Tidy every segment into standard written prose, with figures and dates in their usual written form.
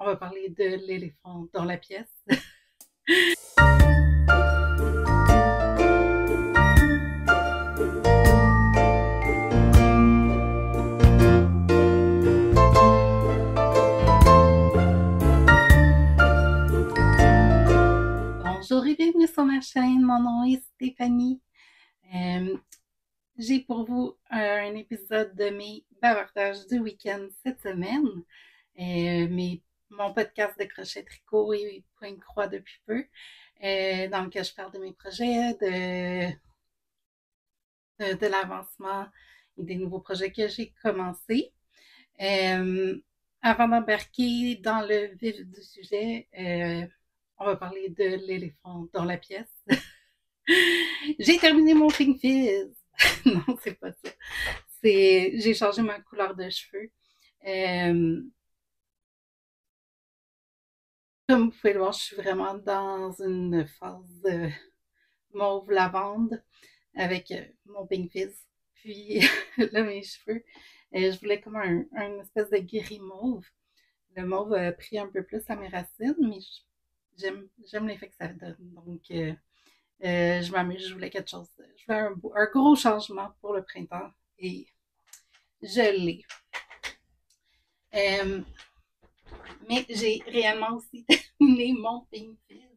On va parler de l'éléphant dans la pièce. Bonjour et bienvenue sur ma chaîne, mon nom est Stéphanie. J'ai pour vous un épisode de mes bavardages du week-end cette semaine. Mon podcast de crochet tricot et point croix depuis peu, dans lequel je parle de mes projets, de l'avancement et des nouveaux projets que j'ai commencés. Avant d'embarquer dans le vif du sujet, on va parler de l'éléphant dans la pièce. J'ai terminé mon Pink Fizz. Non, c'est pas ça. J'ai changé ma couleur de cheveux. Comme vous pouvez le voir, je suis vraiment dans une phase mauve lavande avec mon Pink Fizz. Puis là, mes cheveux, je voulais comme un espèce de gris mauve. Le mauve a pris un peu plus à mes racines, mais j'aime l'effet que ça donne. Donc, je m'amuse, je voulais quelque chose. Je voulais un gros changement pour le printemps et je l'ai. Mais j'ai réellement aussi terminé mon Pink Fizz.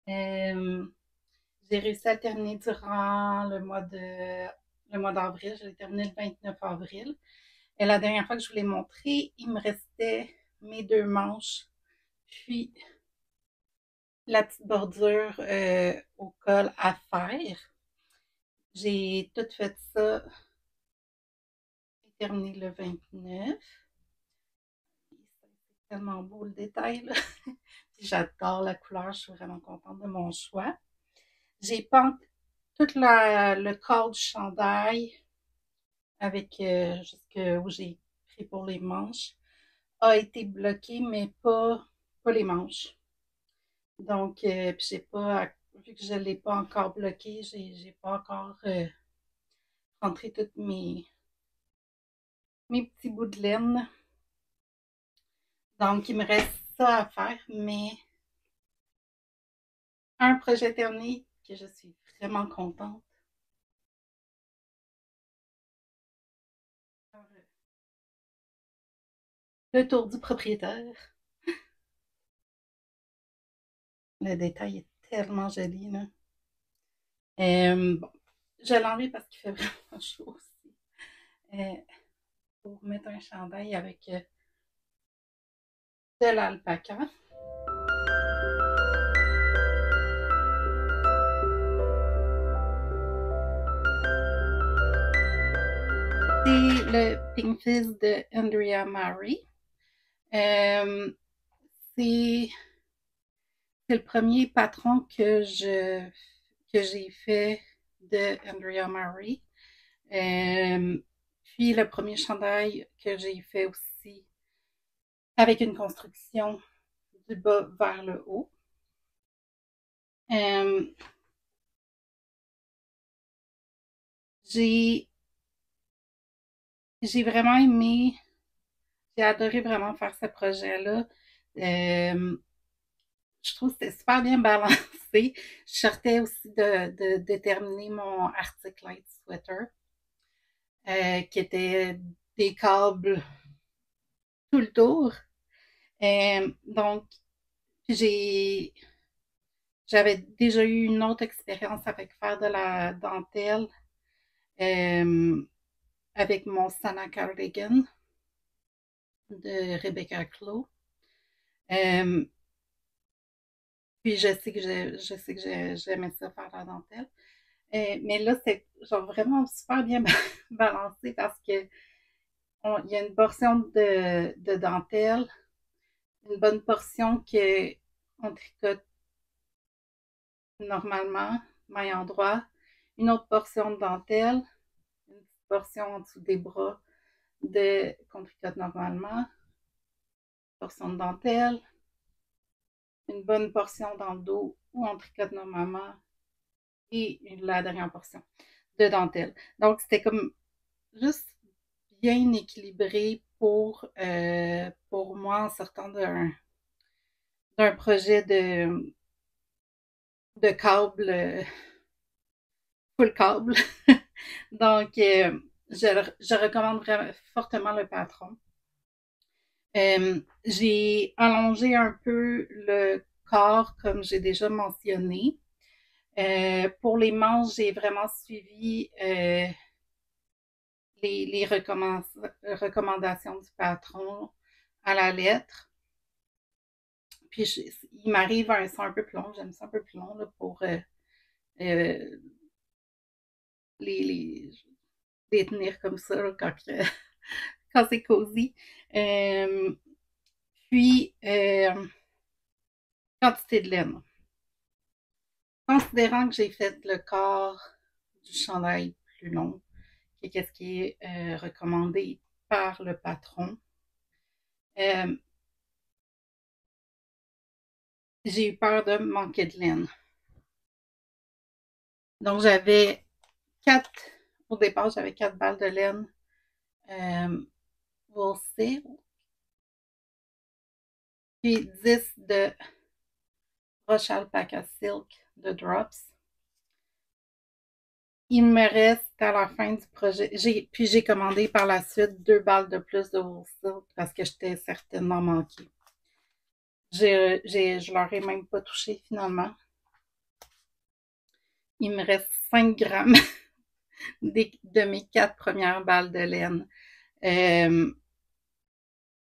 J'ai réussi à le terminer durant le mois d'avril. Je l'ai terminé le 29 avril. Et la dernière fois que je vous l'ai montré, il me restait mes deux manches, puis la petite bordure au col à faire. J'ai tout fait ça et terminé le 29. C'est tellement beau le détail, là. J'adore la couleur, je suis vraiment contente de mon choix. J'ai peint tout le corps du chandail avec jusque où j'ai pris pour les manches a été bloqué, mais pas les manches. Donc, puis j'ai pas, vu que je ne l'ai pas encore bloqué, j'ai pas encore rentré toutes mes petits bouts de laine. Donc, il me reste ça à faire, mais un projet terminé que je suis vraiment contente. Le tour du propriétaire. Le détail est tellement joli, là. Bon, je l'ai enlevé parce qu'il fait vraiment chaud aussi. Pour mettre un chandail avec de l'alpaca. C'est le Pink Fizz de Andrea Mari. C'est le premier patron que j'ai fait de Andrea Mari. Puis le premier chandail que j'ai fait aussi avec une construction du bas vers le haut. J'ai vraiment aimé, j'ai adoré vraiment faire ce projet-là. Je trouve que c'était super bien balancé. Je sortais aussi de terminer mon Arctic Light Sweater, qui était des câbles tout le tour. Donc, j'avais déjà eu une autre expérience avec faire de la dentelle avec mon Sana Cardigan de Rebecca Clow. Puis je sais que j'aimais ça faire la dentelle. Mais là, c'est genre vraiment super bien balancé parce que il y a une portion de dentelle, une bonne portion qu'on tricote normalement, maille endroit, une autre portion de dentelle, une petite portion en dessous des bras qu'on tricote normalement, portion de dentelle, une bonne portion dans le dos où on tricote normalement et la dernière portion de dentelle. Donc, c'était comme juste bien équilibré pour moi en sortant d'un projet de câble, full câble. Donc, je recommande vraiment fortement le patron. J'ai allongé un peu le corps, comme j'ai déjà mentionné. Pour les manches, j'ai vraiment suivi les recommandations du patron à la lettre. Puis, il m'arrive un son un peu plus long. J'aime ça un peu plus long là, pour euh, les, les tenir comme ça là, quand c'est cosy. Euh, puis, quantité de laine. Considérant que j'ai fait le corps du chandail plus long, qu'est-ce qui est recommandé par le patron, euh, j'ai eu peur de manquer de laine. Donc, au départ, j'avais 4 balles de laine wool silk, puis 10 de Roche Alpaca Silk de Drops. Il me reste à la fin du projet. Puis j'ai commandé par la suite 2 balles de plus de wool silk parce que j'étais certainement manquée. Je leur ai même pas touché finalement. Il me reste 5 grammes de mes 4 premières balles de laine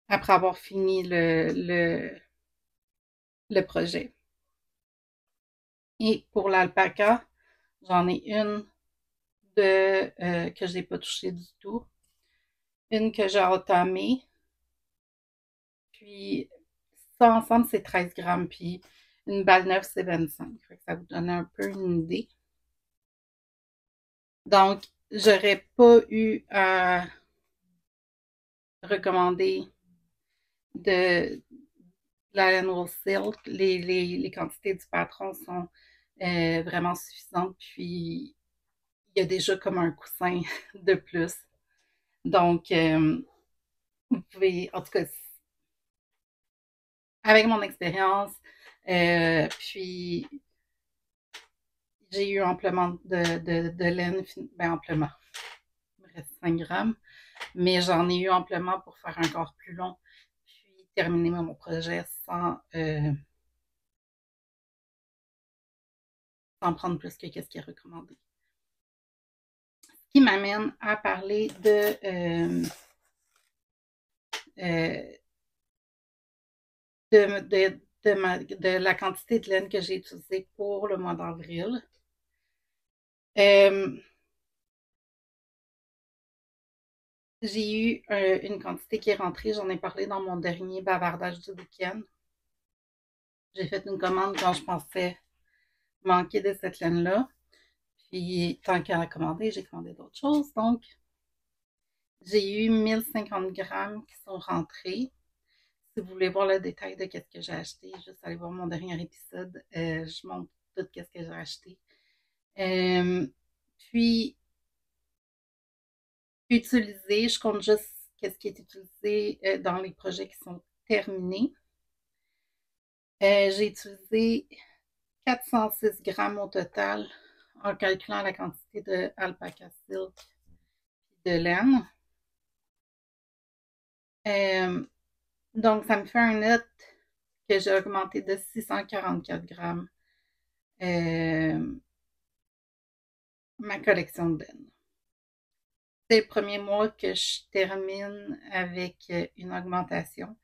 après avoir fini le projet. Et pour l'alpaca, j'en ai une que j'ai pas touchée du tout, une que j'ai entamée, puis ça ensemble c'est 13 grammes, puis une balle neuve c'est 25. Fait que ça vous donne un peu une idée. Donc, j'aurais pas eu à recommander de la laine wool silk. Les quantités du patron sont vraiment suffisantes, puis il y a déjà comme un coussin de plus. Donc, vous pouvez, en tout cas, avec mon expérience, puis j'ai eu amplement de laine, ben amplement, il me reste 5 grammes, mais j'en ai eu amplement pour faire un corps plus long, puis terminer mon projet sans prendre plus que ce qui est recommandé. Ce qui m'amène à parler de la quantité de laine que j'ai utilisée pour le mois d'avril. J'ai eu une quantité qui est rentrée, j'en ai parlé dans mon dernier bavardage du week-end. J'ai fait une commande quand je pensais manquer de cette laine-là. Puis, tant qu'à la commander, j'ai commandé d'autres choses. Donc, j'ai eu 1050 grammes qui sont rentrés. Si vous voulez voir le détail de ce que j'ai acheté, juste allez voir mon dernier épisode. Je montre tout ce que j'ai acheté. Puis, utiliser, je compte juste ce qui est utilisé dans les projets qui sont terminés. J'ai utilisé 406 grammes au total en calculant la quantité de alpaca silk et de laine. Donc, ça me fait un net que j'ai augmenté de 644 grammes ma collection de laine. C'est le premier mois que je termine avec une augmentation,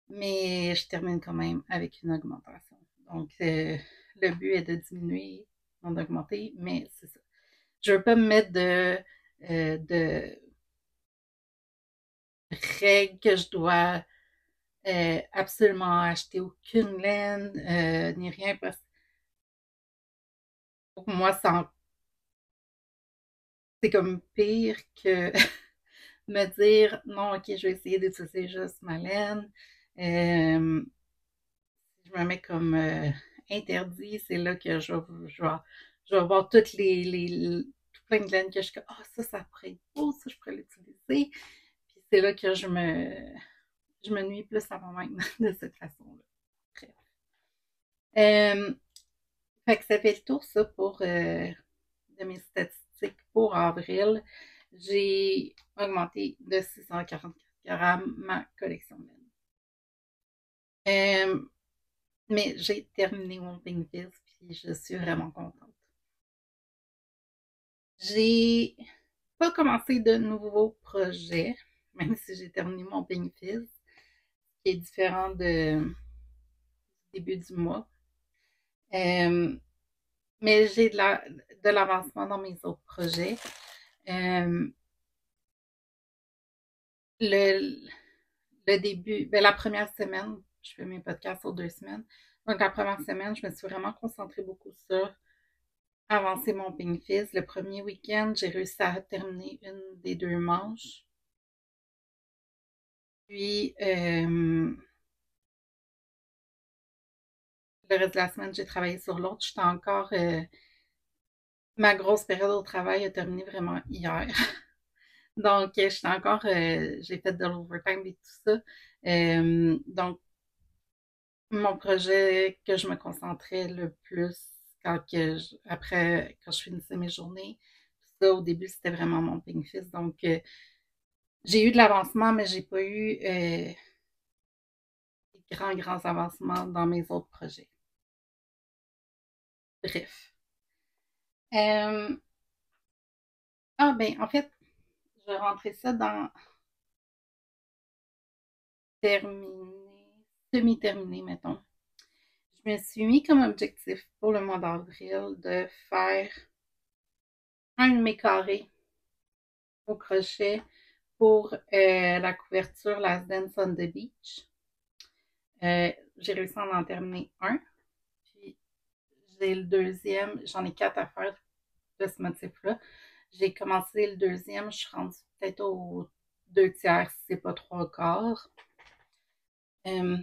mais je termine quand même avec une augmentation. Donc, le but est de diminuer, non d'augmenter, mais c'est ça. Je ne veux pas me mettre de règles que je dois absolument acheter aucune laine, ni rien, parce que pour moi, c'est comme pire que me dire non, ok, je vais essayer d'utiliser juste ma laine. Je me mets comme interdit, c'est là que je vais voir tout plein de laine que je suis comme, ah, ça pourrait être beau, ça, je pourrais l'utiliser. Puis c'est là que je me nuis plus à moi-même de cette façon-là. Euh, Fait que ça fait le tour, ça, de mes statistiques pour avril. J'ai augmenté de 644 grammes ma collection de laine. Euh, mais j'ai terminé mon Pink Fizz, puis je suis vraiment contente. J'ai pas commencé de nouveaux projets, même si j'ai terminé mon Pink Fizz, qui est différent du début du mois. Euh, mais j'ai de l'avancement dans mes autres projets. Euh, le, le début, ben, la première semaine, je fais mes podcasts sur 2 semaines. Donc, la première semaine, je me suis vraiment concentrée beaucoup sur avancer mon Pink Fizz. Le premier week-end, j'ai réussi à terminer une des 2 manches. Puis, le reste de la semaine, j'ai travaillé sur l'autre. J'étais encore. Ma grosse période au travail a terminé vraiment hier. Donc, j'étais encore. J'ai fait de l'overtime et tout ça. Donc, mon projet que je me concentrais le plus après, quand je finissais mes journées, tout ça, au début, c'était vraiment mon Pink Fizz. Donc, j'ai eu de l'avancement, mais j'ai pas eu des grands avancements dans mes autres projets. Bref. Euh, ben, en fait, je vais rentrer ça dans terminé, semi-terminé, mettons. Je me suis mis comme objectif pour le mois d'avril de faire un de mes carrés au crochet pour la couverture Last Dance on the Beach. J'ai réussi à en terminer un. Puis j'ai le deuxième. J'en ai 4 à faire de ce motif-là. J'ai commencé le deuxième. Je suis rendue peut-être aux 2 tiers, si c'est pas 3 quarts. Euh,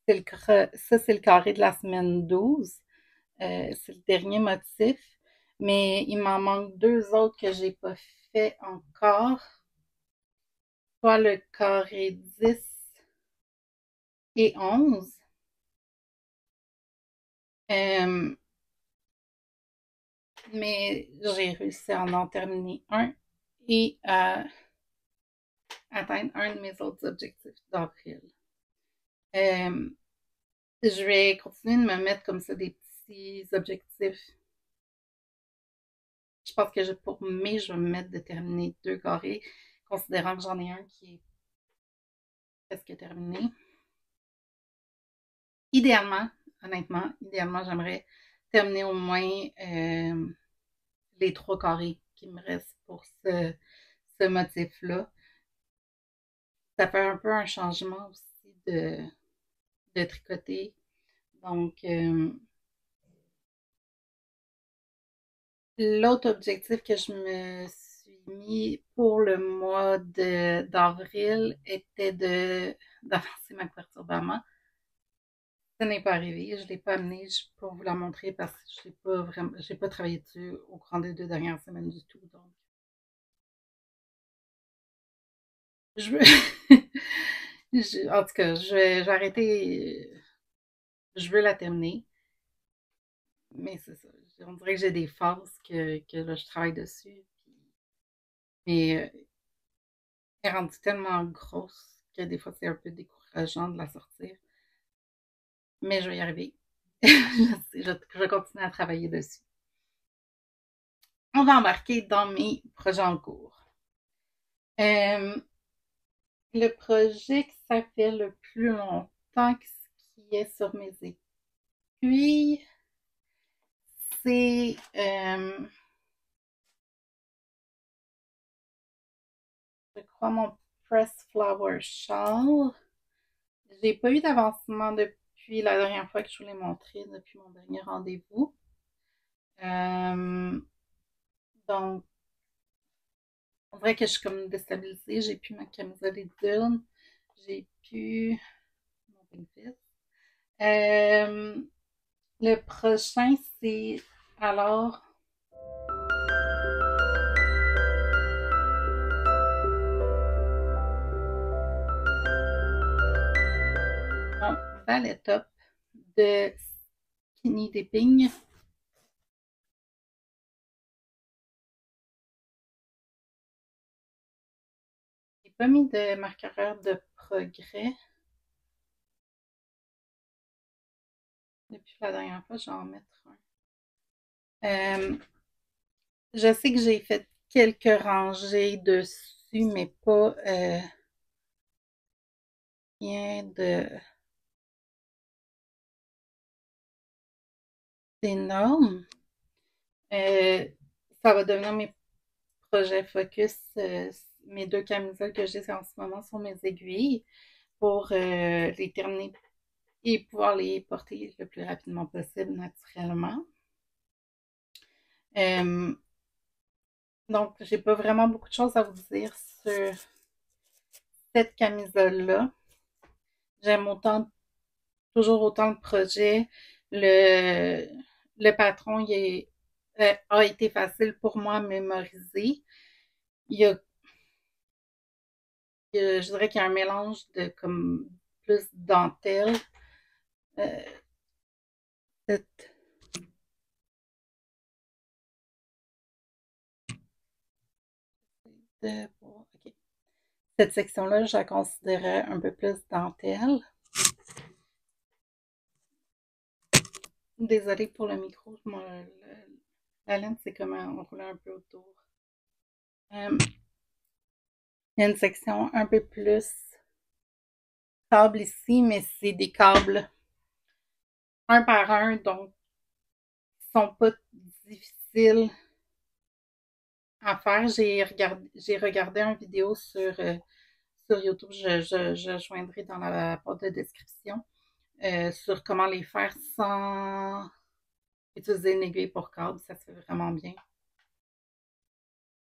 ça, c'est le carré de la semaine 12. C'est le dernier motif. Mais il m'en manque 2 autres que j'ai pas fait encore. Soit le carré 10 et 11. Euh, mais j'ai réussi à en terminer un et à atteindre un de mes autres objectifs d'avril. Euh, je vais continuer de me mettre comme ça des petits objectifs. Je pense que pour mai, je vais me mettre de terminer 2 carrés, considérant que j'en ai un qui est presque terminé. Idéalement, honnêtement, j'aimerais terminer au moins les 3 carrés qui me restent pour ce motif-là. Ça fait un peu un changement aussi de tricoter. Donc, l'autre objectif que je me suis mis pour le mois d'avril était d'avancer ma couverture d'amant. Ça n'est pas arrivé, je ne l'ai pas amené pour vous la montrer parce que j'ai pas travaillé dessus au cours des 2 dernières semaines du tout. Donc, je veux, en tout cas, je vais arrêter. Je veux la terminer, mais c'est ça. On dirait que j'ai des phases que là, je travaille dessus. Mais elle est rendue tellement grosse que des fois, c'est un peu décourageant de la sortir. Mais je vais y arriver. Je vais continuer à travailler dessus. On va embarquer dans mes projets en cours. Euh, le projet que ça fait le plus longtemps qui est sur mes aiguilles, c'est je crois mon Press Flower Shawl. J'ai pas eu d'avancement depuis la dernière fois que je vous l'ai montré, depuis mon dernier rendez-vous. Donc, on dirait que je suis comme déstabilisée. J'ai plus ma camisole Edurne. J'ai plus mon Pinfist. Le prochain, c'est alors. Bon, Ballet Top. de skinny dipping. J'ai pas mis de marqueur de progrès depuis la dernière fois, je vais en mettre un. Je sais que j'ai fait quelques rangées dessus, mais pas rien d'énorme. Euh, Ça va devenir mes projets focus. Mes deux camisoles que j'ai en ce moment sont mes aiguilles pour les terminer et pouvoir les porter le plus rapidement possible naturellement. Donc, j'ai pas vraiment beaucoup de choses à vous dire sur cette camisole-là. J'aime toujours autant le projet. Le patron a été facile pour moi à mémoriser. Il y a, je dirais qu'il y a un mélange de comme plus dentelle. Euh, cette, ok. Cette section-là, je la considérais un peu plus dentelle. Désolée pour le micro, la laine, c'est comme on roule un peu autour. Il y a une section un peu plus câble ici, mais c'est des câbles un par un, donc ils sont pas difficiles à faire. J'ai regardé une vidéo sur YouTube, je joindrai dans la boîte de description, sur comment les faire sans utiliser une aiguille pour câble. Ça se fait vraiment bien.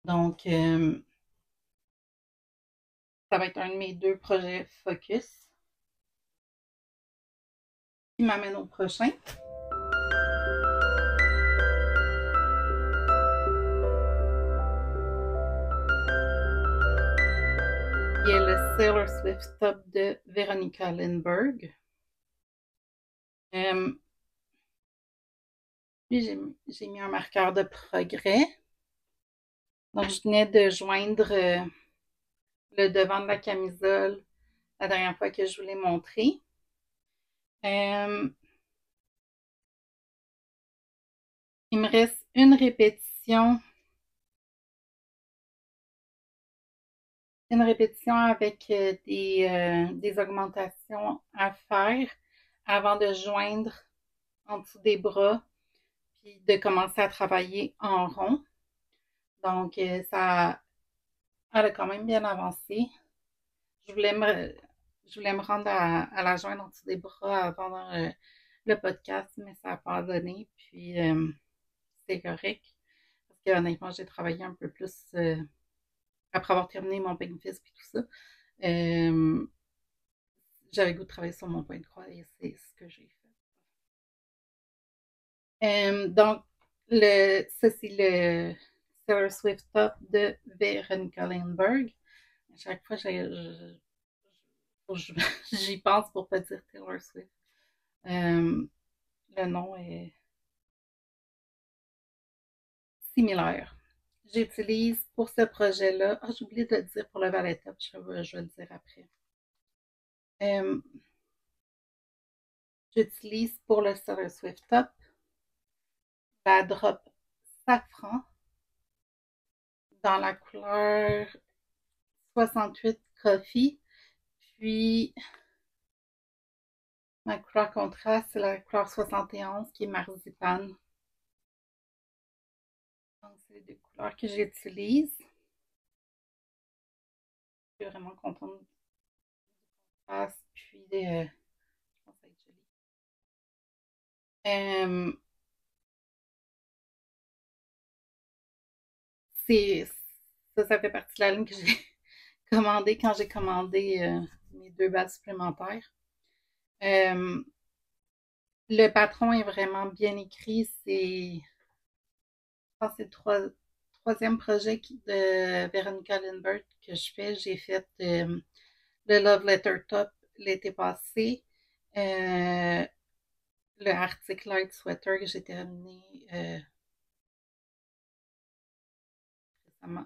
Donc, ça va être un de mes deux projets focus qui m'amène au prochain. Qui est le Taylor Swift Top de Veronica Lindbergh. Puis j'ai mis un marqueur de progrès. Donc, je venais de joindre le devant de la camisole la dernière fois que je vous l'ai montré. Il me reste une répétition avec des augmentations à faire avant de joindre en dessous des bras puis de commencer à travailler en rond. Donc, ça a quand même bien avancé. Je voulais me, je voulais me rendre à la joindre en dessous des bras avant le podcast, mais ça n'a pas donné. Puis, c'est correct. Parce que honnêtement, j'ai travaillé un peu plus après avoir terminé mon bénéfice et tout ça. J'avais le goût de travailler sur mon point de croix et c'est ce que j'ai fait. Donc, ça, c'est le Taylor Swift Top de Veronica Lindbergh. À chaque fois, j'y pense pour pas dire Taylor Swift. Le nom est similaire. J'utilise pour ce projet-là. Ah, j'ai oublié de le dire pour le valet top, je vais le dire après. J'utilise pour le Taylor Swift Top la drop safran dans la couleur 68 Coffee. Puis ma couleur contraste, c'est la couleur 71 qui est marzipan. Donc, c'est les deux couleurs que j'utilise. Je suis vraiment contente du contraste. Puis, je pense que ça va être joli. C'est, ça fait partie de la ligne que j'ai commandée quand j'ai commandé mes deux bases supplémentaires. Le patron est vraiment bien écrit. Je pense que c'est le troisième projet de Veronica Lindbergh que je fais. J'ai fait le Love Letter Top l'été passé. le Arctic Light Sweater que j'ai terminé récemment,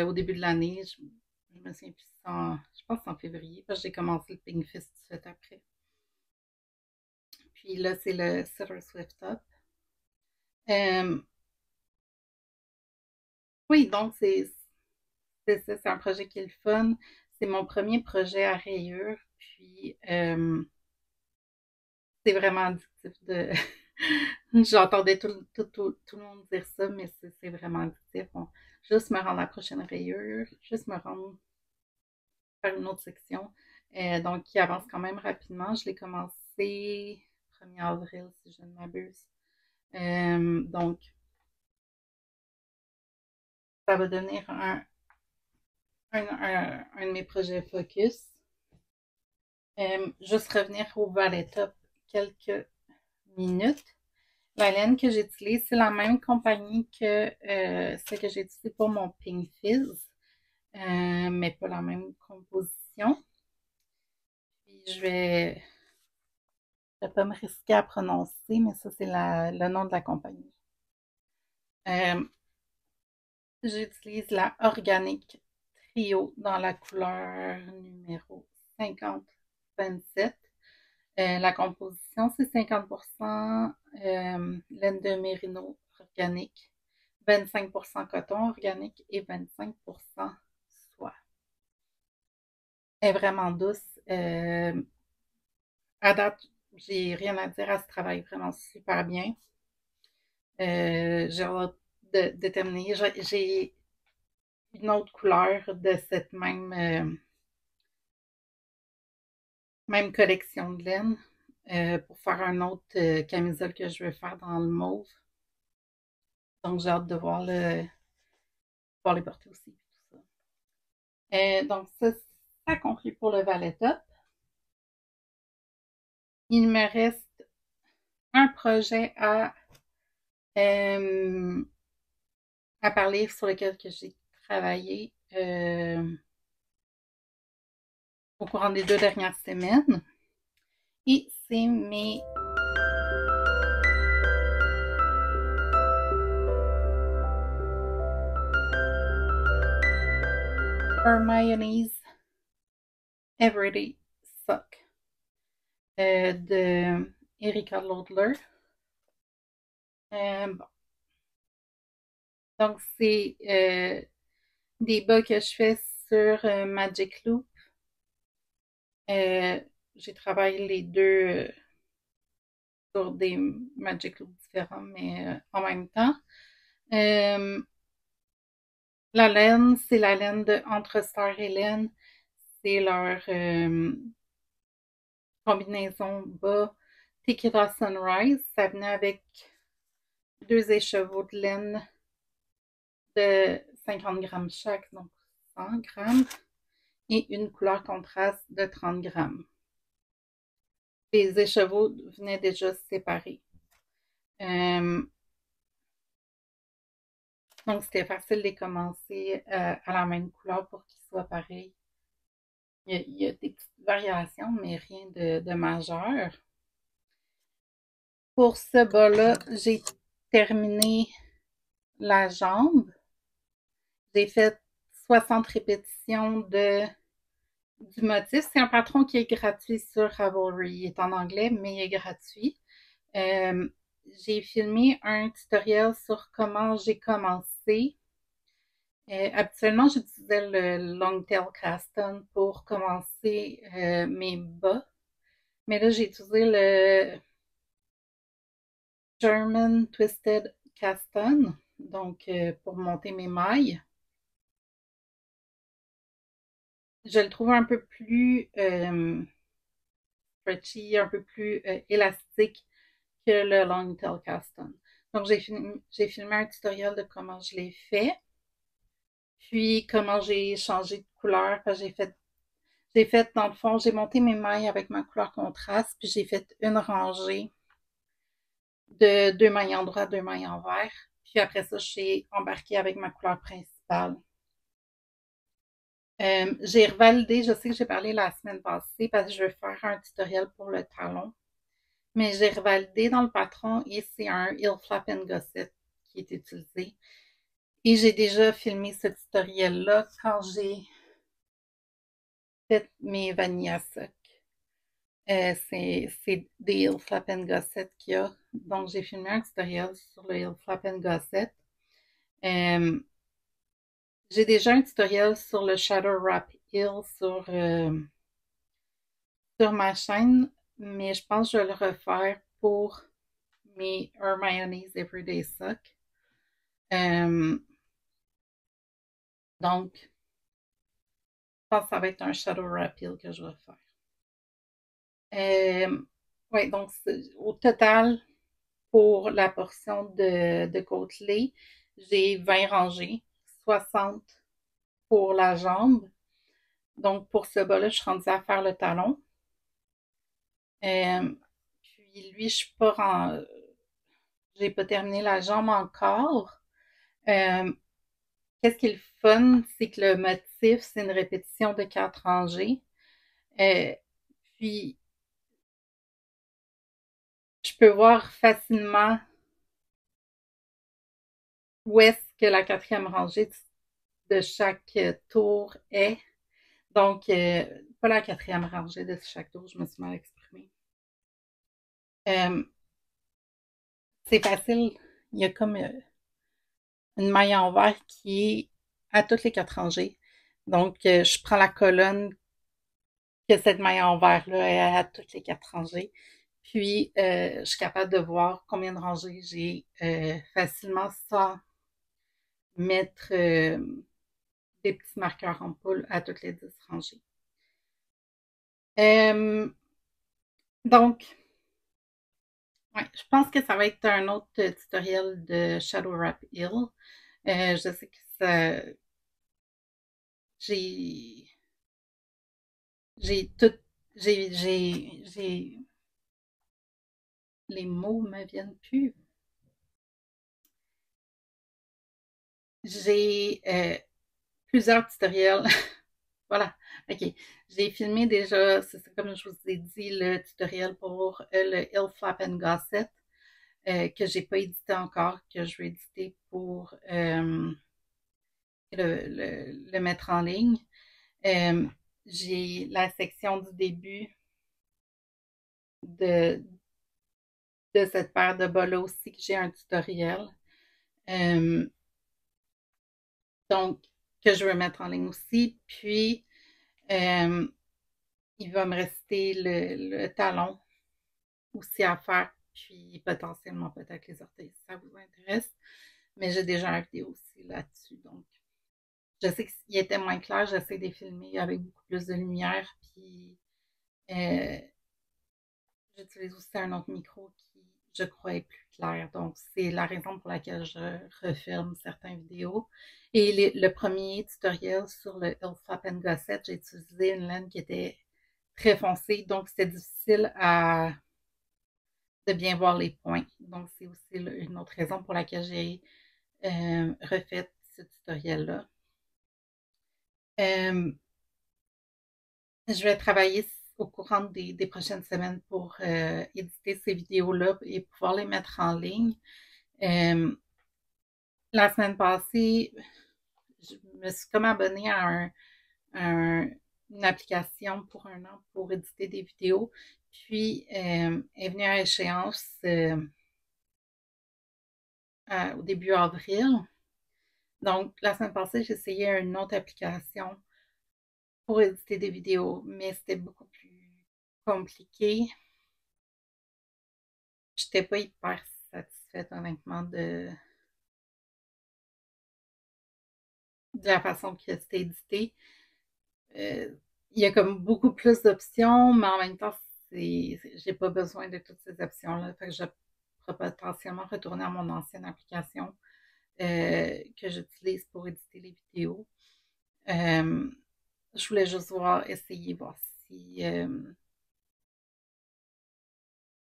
au début de l'année. Je me souviens plus, je pense que c'est en février, parce que j'ai commencé le Pink Fist tout de suite après. Puis là, c'est le Silver Swift Top. Euh, oui, donc c'est un projet qui est le fun. C'est mon premier projet à rayures, puis c'est vraiment addictif de... J'entendais tout le monde dire ça, mais c'est vraiment addictif. Bon, juste me rendre à la prochaine rayure, juste me rendre faire une autre section. Donc, qui avance quand même rapidement. Je l'ai commencé 1er avril, si je ne m'abuse. Donc, ça va devenir un de mes projets focus. Juste revenir au Valet Top quelques minutes. La laine que j'utilise, c'est la même compagnie que celle que j'ai utilisée pour mon Pink Fizz, mais pas la même composition. Puis je vais pas me risquer à prononcer, mais ça c'est le nom de la compagnie. Euh, J'utilise la Organic Trio dans la couleur numéro 5027. La composition, c'est 50% laine de mérino organique, 25% coton organique et 25% soie. Elle est vraiment douce. À date, j'ai rien à dire, elle se travaille vraiment super bien. J'ai hâte de terminer. J'ai une autre couleur de cette même collection de laine pour faire un autre camisole que je vais faire dans le mauve. Donc, j'ai hâte de pouvoir les porter aussi. Tout ça. Donc, ça conclut pour le Valet Top. Il me reste un projet euh, à parler sur lequel que j'ai travaillé au courant des 2 dernières semaines. Et c'est mes Hermione's Everyday Sock de Erika Lodler. Bon. Donc, c'est des bas que je fais sur Magic Loop. J'ai travaillé les deux sur des Magic Loop différents, mais en même temps. La laine, c'est la laine de Entre Star et Laine. C'est leur combinaison bas Tequila Sunrise. Ça venait avec 2 écheveaux de laine de 50 grammes chaque, donc 100 grammes, et une couleur contraste de 30 grammes. Les écheveaux venaient déjà séparés. Donc, c'était facile de les commencer à la même couleur pour qu'ils soient pareils. Il y a des petites variations, mais rien de majeur. Pour ce bas-là, j'ai terminé la jambe. J'ai fait 60 répétitions du motif. C'est un patron qui est gratuit sur Ravelry. Il est en anglais, mais il est gratuit. J'ai filmé un tutoriel sur comment j'ai commencé. Habituellement, j'utilisais le Longtail Cast-On pour commencer mes bas. Mais là, j'ai utilisé le German Twisted Cast-On, donc pour monter mes mailles. Je le trouve un peu plus stretchy, un peu plus élastique que le Longtail Cast-On. Donc, j'ai filmé un tutoriel de comment je l'ai fait, puis comment j'ai changé de couleur. J'ai fait, dans le fond, j'ai monté mes mailles avec ma couleur contraste, puis j'ai fait une rangée de 2 mailles en droit, 2 mailles en vert. Puis après ça, j'ai embarqué avec ma couleur principale. J'ai revalidé, je sais que j'ai parlé la semaine passée parce que je vais faire un tutoriel pour le talon. mais j'ai revalidé dans le patron et c'est un heel flap and gusset qui est utilisé. Et j'ai déjà filmé ce tutoriel-là quand j'ai fait mes vanilla sock. C'est des heel flap and gusset qu'il y a. Donc, j'ai filmé un tutoriel sur le heel flap and gusset. J'ai déjà un tutoriel sur le shadow wrap heel sur ma chaîne, mais je pense que je vais le refaire pour mes Hermione's Everyday Sock. Donc, je pense que ça va être un shadow wrap heel que je vais faire. Oui, donc au total, pour la portion de côtelé, j'ai 20 rangées, 60 pour la jambe. Donc, pour ce bas-là, je suis rendue à faire le talon. Puis lui, je suis pas j'ai pas terminé la jambe encore. Qu'est-ce qui est le fun, c'est que le motif, c'est une répétition de 4 rangées. Puis, je peux voir facilement où est-ce que la quatrième rangée de chaque tour est. Donc, pas la quatrième rangée de chaque tour, je me suis mal exprimée. C'est facile. Il y a comme une maille en vert qui est à toutes les 4 rangées. Donc, je prends la colonne que cette maille en vert-là est à toutes les 4 rangées. Puis, je suis capable de voir combien de rangées j'ai facilement sans mettre des petits marqueurs en poule à toutes les 10 rangées. Donc, ouais, je pense que ça va être un autre tutoriel de Shadow Wrap Hill. Je sais que ça, j'ai, j'ai tout, les mots me viennent plus. J'ai plusieurs tutoriels. Voilà, ok. J'ai filmé déjà, c'est comme je vous ai dit, le tutoriel pour le Hill Flap and Gusset que j'ai pas édité encore, que je vais éditer pour le mettre en ligne. J'ai la section du début de, de cette paire de bas-là aussi que j'ai un tutoriel. Donc, que je vais mettre en ligne aussi. Puis, il va me rester le talon aussi à faire, puis potentiellement peut-être les orteils si ça vous intéresse. Mais j'ai déjà une vidéo aussi là-dessus. Donc, je sais qu'il était moins clair, j'essaie de les filmer avec beaucoup plus de lumière, puis j'utilise aussi un autre micro qui, je crois, est plus clair. Donc, c'est la raison pour laquelle je refilme certaines vidéos. Et le premier tutoriel sur le Hillflap and Gusset, j'ai utilisé une laine qui était très foncée, donc c'était difficile de bien voir les points. Donc, c'est aussi une autre raison pour laquelle j'ai refait ce tutoriel-là. Je vais travailler au courant des prochaines semaines pour éditer ces vidéos-là et pouvoir les mettre en ligne. La semaine passée, je me suis comme abonnée à une application pour un an pour éditer des vidéos. Puis, est venue à échéance au début avril. Donc, la semaine passée, j'ai essayé une autre application pour éditer des vidéos, mais c'était beaucoup plus compliqué. J'étais pas hyper satisfaite, honnêtement, de la façon que c'était édité. Il y a comme beaucoup plus d'options, mais en même temps, j'ai pas besoin de toutes ces options-là. Fait que je pourrais potentiellement retourner à mon ancienne application que j'utilise pour éditer les vidéos. Je voulais juste essayer, voir si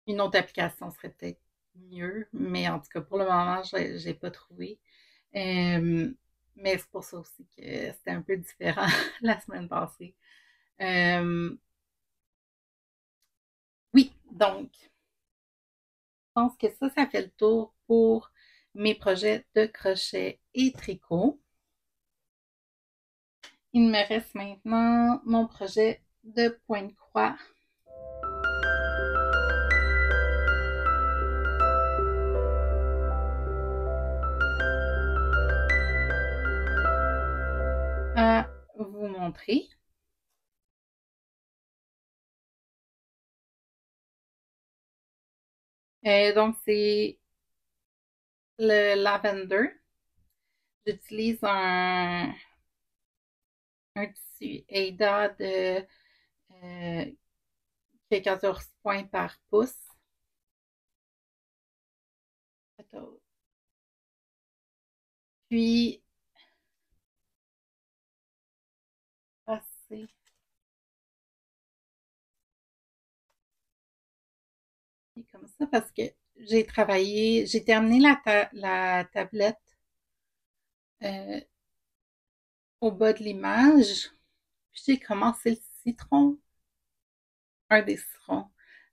une autre application serait peut-être mieux, mais en tout cas, pour le moment, j'ai pas trouvé. Mais c'est pour ça aussi que c'était un peu différent la semaine passée. Oui, donc, pense que ça fait le tour pour mes projets de crochet et tricot. Il me reste maintenant mon projet de point de croix. À vous montrer. Donc, c'est le lavender. J'utilise un tissu Aida de 14 points par pouce. Puis, passer comme ça parce que j'ai terminé la tablette euh, au bas de l'image. Puis j'ai commencé le citron, un des citrons,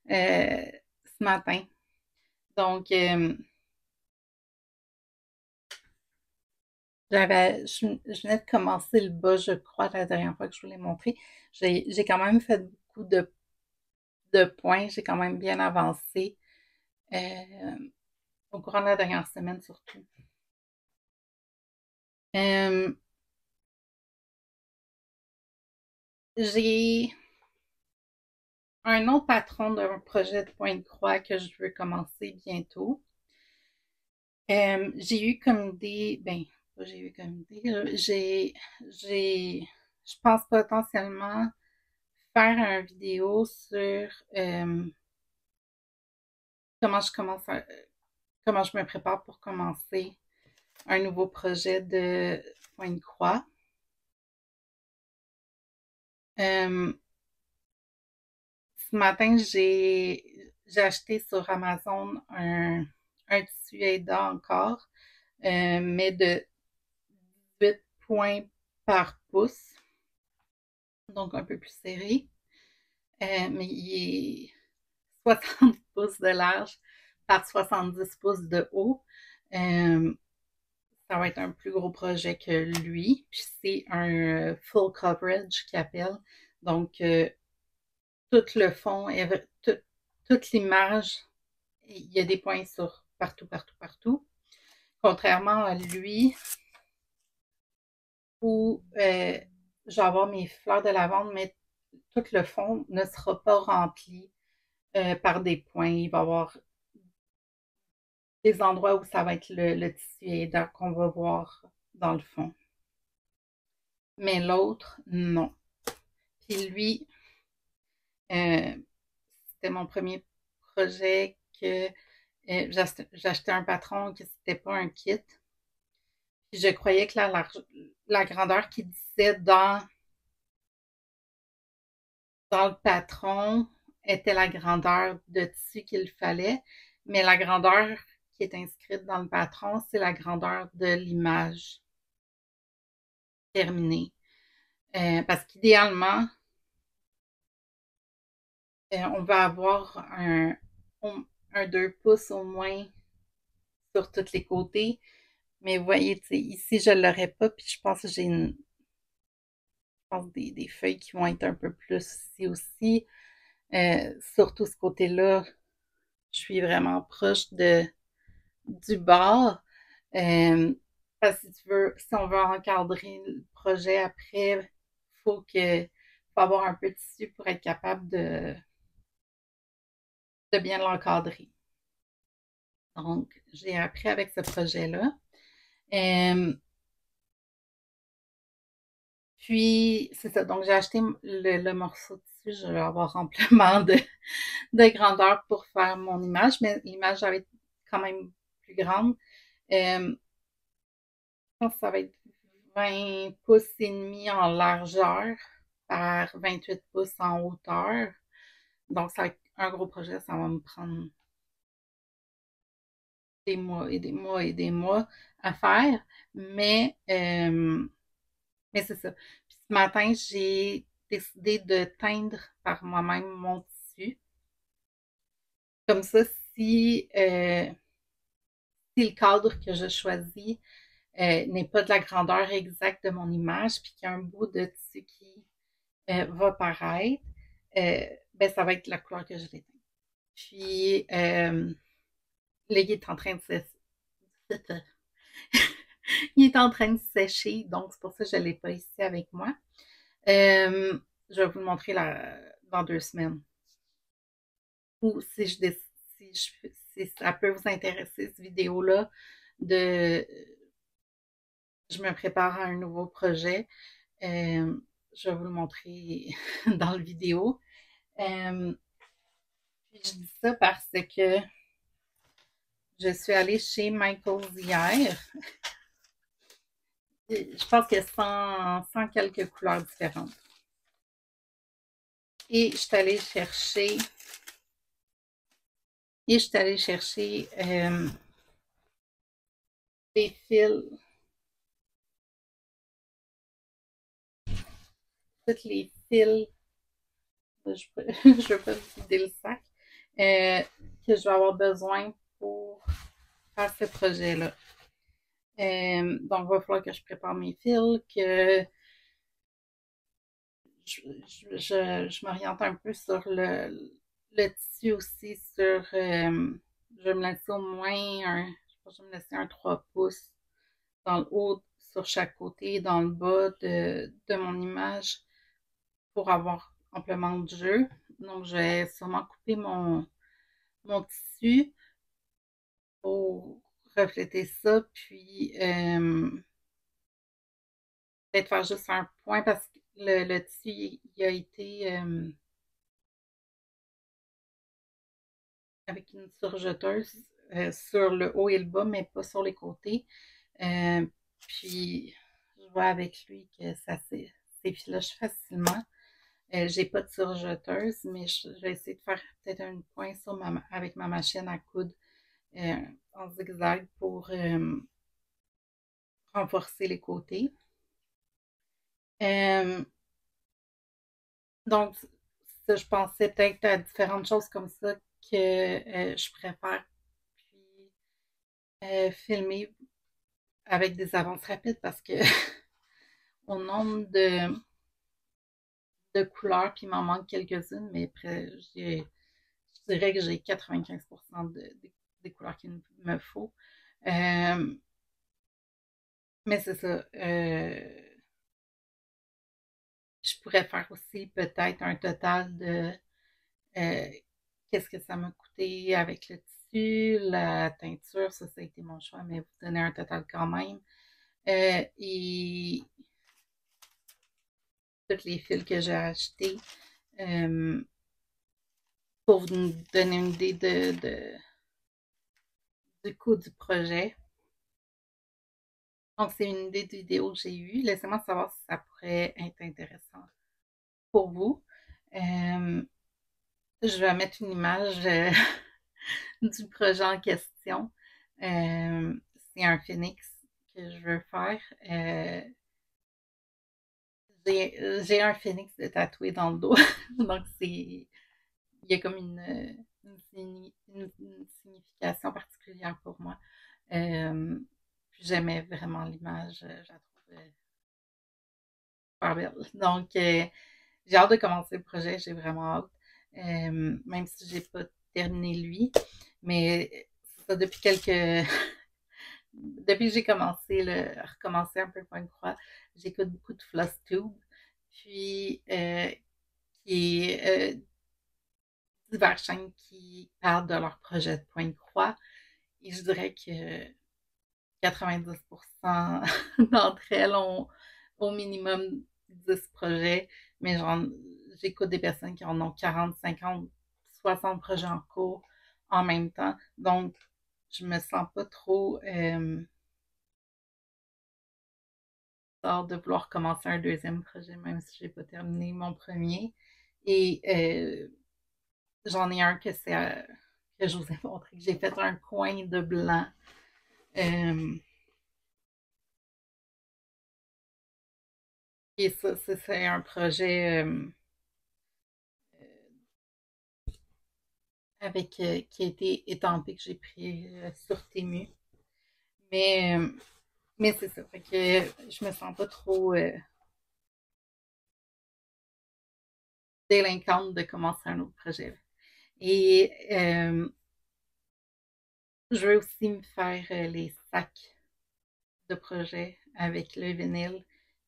ce matin. Donc, je venais de commencer le bas, je crois, la dernière fois que je vous l'ai montré. J'ai quand même fait beaucoup de points, j'ai quand même bien avancé au courant de la dernière semaine surtout. Euh, j'ai un autre patron d'un projet de point de croix que je veux commencer bientôt. J'ai eu comme idée, ben, pas j'ai eu comme idée, je pense potentiellement faire une vidéo sur comment je commence, comment je me prépare pour commencer un nouveau projet de point de croix. Ce matin, j'ai acheté sur Amazon un tissu Aida encore, mais de 8 points par pouce, donc un peu plus serré. Mais il est 60 pouces de large par 70 pouces de haut. Euh, Ça va être un plus gros projet que lui. Puis c'est un full coverage qu'il appelle. Donc, tout le fond, toute l'image, il y a des points sur partout, partout, partout. Contrairement à lui, où je vais avoir mes fleurs de lavande, mais tout le fond ne sera pas rempli par des points. Il va y avoir des endroits où ça va être le tissu aidant qu'on va voir dans le fond. Mais l'autre, non. Puis lui, euh, c'était mon premier projet que j'achetais un patron que c'était pas un kit. Puis je croyais que la grandeur qu'il disait dans le patron était la grandeur de tissu qu'il fallait, mais la grandeur qui est inscrite dans le patron, c'est la grandeur de l'image terminée. Parce qu'idéalement, on va avoir un 2 pouces au moins sur tous les côtés. Mais vous voyez, ici, je ne l'aurais pas, puis je pense que je pense des feuilles qui vont être un peu plus ici aussi. Surtout ce côté-là, je suis vraiment proche du bord. Parce que si on veut encadrer le projet après, faut avoir un peu de tissu pour être capable de bien l'encadrer. Donc, j'ai appris avec ce projet-là. Euh, Puis, c'est ça. Donc, j'ai acheté le morceau de tissu. Je vais avoir amplement de grandeur pour faire mon image, mais l'image va être quand même plus grande. Je pense que ça va être 20 pouces et demi en largeur par 28 pouces en hauteur. Donc, ça va être un gros projet. Ça va me prendre des mois et des mois et des mois à faire. Mais, euh, mais c'est ça. Puis ce matin, j'ai décidé de teindre par moi-même mon tissu. Comme ça, si, si le cadre que je choisis n'est pas de la grandeur exacte de mon image, puis qu'il y a un bout de tissu qui va paraître, ben ça va être la couleur que je l'éteins. Puis là, il est en train de il est en train de sécher, donc c'est pour ça que je ne l'ai pas ici avec moi. Je vais vous le montrer dans 2 semaines. Ou si je décide, si ça peut vous intéresser, cette vidéo-là, je me prépare à un nouveau projet. Je vais vous le montrer dans la vidéo. Puis je dis ça parce que je suis allée chez Michaels hier. Je pense qu'il y a 100 quelques couleurs différentes. Et je suis allée chercher des fils, tous les fils, je ne veux pas vider le sac, que je vais avoir besoin pour faire ce projet-là. Donc, il va falloir que je prépare mes fils, que je m'oriente un peu sur le tissu aussi, je vais me laisser au moins je vais me laisser un 3 pouces dans le haut, sur chaque côté, dans le bas de mon image pour avoir amplement de jeu. Donc, je vais sûrement couper mon tissu pour refléter ça, puis peut-être faire juste un point parce que le tissu, il a été avec une surjeteuse sur le haut et le bas, mais pas sur les côtés. Puis, je vois avec lui que ça s'effiloche facilement. J'ai pas de surjeteuse, mais je vais essayer de faire peut-être un point avec ma machine à coudre en zigzag pour renforcer les côtés. Donc, ça, je pensais peut-être à différentes choses comme ça que je préfère. Puis, filmer avec des avances rapides parce que au nombre de couleurs, puis il m'en manque quelques-unes, mais après, je dirais que j'ai 95% des couleurs qu'il me faut. Mais c'est ça. Je pourrais faire aussi peut-être un total de euh, qu'est-ce que ça m'a coûté avec le tissu, la teinture, ça a été mon choix, mais vous donnez un total quand même. Et tous les fils que j'ai achetés pour vous donner une idée du coût du projet. Donc, c'est une idée de vidéo que j'ai eue. Laissez-moi savoir si ça pourrait être intéressant pour vous. Je vais mettre une image du projet en question. C'est un phénix que je veux faire. J'ai un phénix de tatoué dans le dos. Donc, il y a comme une signification particulière pour moi. Puis j'aimais vraiment l'image, je la trouve super belle. Donc, j'ai hâte de commencer le projet, j'ai vraiment hâte. Même si j'ai pas terminé lui. Mais ça, depuis que j'ai commencé à recommencer un peu le point de croix, j'écoute beaucoup de Flosstube. Puis, qui est diverses chaînes qui parlent de leur projet de point de croix. Et je dirais que 90% d'entre elles ont au minimum 10 projets, mais j'écoute des personnes qui en ont 40, 50, 60 projets en cours en même temps. Donc, je me sens pas trop hors de vouloir commencer un deuxième projet, même si j'ai pas terminé mon premier. Et j'en ai un que je vous ai montré, que j'ai fait un coin de blanc. Et ça, c'est un projet avec qui a été étampé que j'ai pris sur Temu. Mais, euh, mais c'est ça. Fait que je me sens pas trop délinquante de commencer un autre projet. Et je veux aussi me faire les sacs de projet avec le vinyle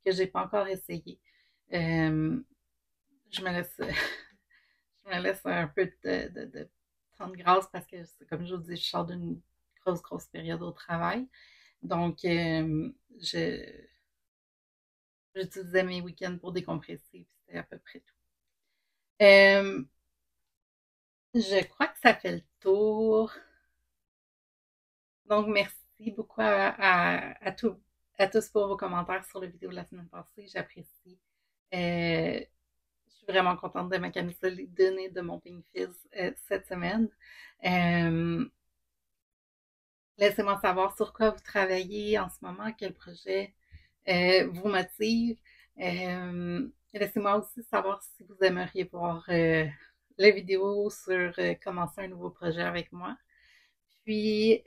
que j'ai pas encore essayé. Euh, je me laisse je me laisse un peu de temps de grâce parce que, comme je vous dis, je sors d'une grosse période au travail. Donc, j'utilisais mes week-ends pour décompresser, puis c'était à peu près tout. Euh, je crois que ça fait le tour. Donc, merci beaucoup à tous pour vos commentaires sur la vidéo de la semaine passée. J'apprécie. Je suis vraiment contente de ma camisole donnée de mon Pink Fizz cette semaine. Euh, Laissez-moi savoir sur quoi vous travaillez en ce moment, quel projet vous motive. Laissez-moi aussi savoir si vous aimeriez voir la vidéo sur commencer un nouveau projet avec moi. Puis,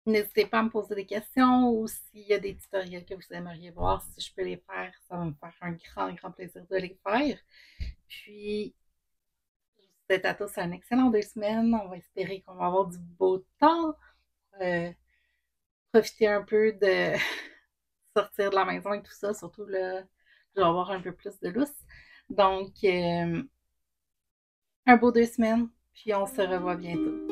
n'hésitez pas à me poser des questions ou s'il y a des tutoriels que vous aimeriez voir, si je peux les faire, ça va me faire un grand plaisir de les faire. Puis, je vous souhaite à tous un excellent 2 semaines. On va espérer qu'on va avoir du beau temps. Euh, Profiter un peu de sortir de la maison et tout ça, surtout là, je vais avoir un peu plus de lousse. Donc, un beau 2 semaines, puis on se revoit bientôt.